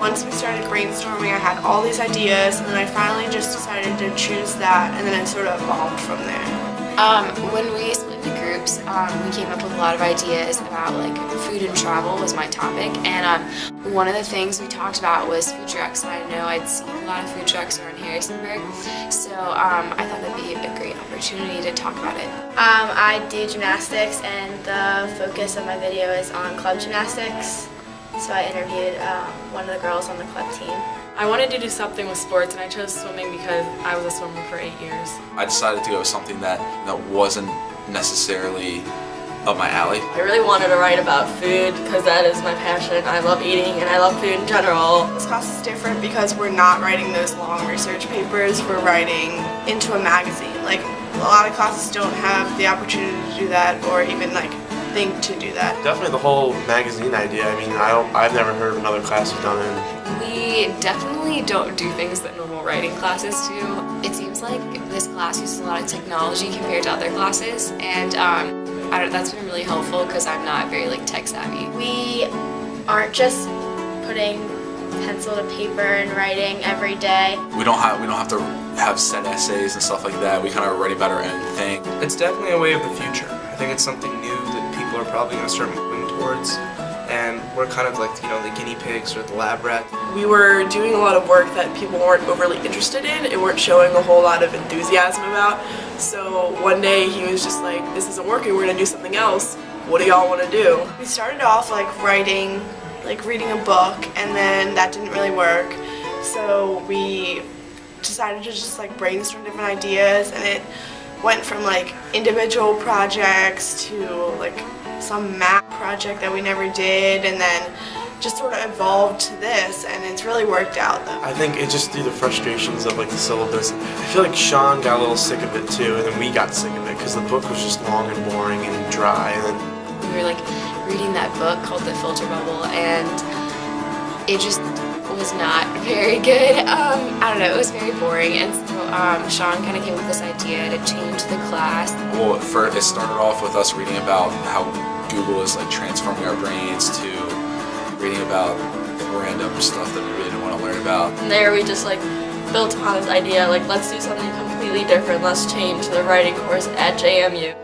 Once we started brainstorming, I had all these ideas, and then I finally just decided to choose that, and then it sort of evolved from there. When we split into groups, we came up with a lot of ideas about like food and travel was my topic, and one of the things we talked about was food trucks. And I know I'd seen a lot of food trucks around Harrisonburg, so I thought that'd be a great opportunity to talk about it. I do gymnastics, and the focus of my video is on club gymnastics. So I interviewed one of the girls on the club team. I wanted to do something with sports, and I chose swimming because I was a swimmer for 8 years. I decided to go with something that wasn't necessarily up my alley. I really wanted to write about food because that is my passion. I love eating and I love food in general. This class is different because we're not writing those long research papers, we're writing into a magazine. Like, a lot of classes don't have the opportunity to do that or even like think to do that. Definitely the whole magazine idea. I mean, I've never heard of another class who's done it. We definitely don't do things that normal writing classes do. It seems like this class uses a lot of technology compared to other classes, and that's been really helpful because I'm not very like tech savvy. We aren't just putting pencil to paper and writing every day. We don't have to have set essays and stuff like that. We kind of write about our own thing. It's definitely a way of the future. I think it's something new that people are probably going to start moving towards, and we're kind of like, the guinea pigs or the lab rat. We were doing a lot of work that people weren't overly interested in and weren't showing a whole lot of enthusiasm about. So one day he was just like, this isn't working, we're going to do something else. What do y'all want to do? We started off like writing, like reading a book, and then that didn't really work. So we decided to just like brainstorm different ideas, and it went from like individual projects to like some math project that we never did, and then just sort of evolved to this, and it's really worked out though. I think it's just through the frustrations of like the syllabus. I feel like Sean got a little sick of it too, and then we got sick of it because the book was just long and boring and dry. And then we were like reading that book called The Filter Bubble, and it just was not very good. I don't know, it was very boring, and so Sean kind of came with this idea to change the class. Well, it started off with us reading about how Google is like transforming our brains to reading about random stuff that we really didn't want to learn about. And there we just like built upon this idea, like let's do something completely different, let's change the writing course at JMU.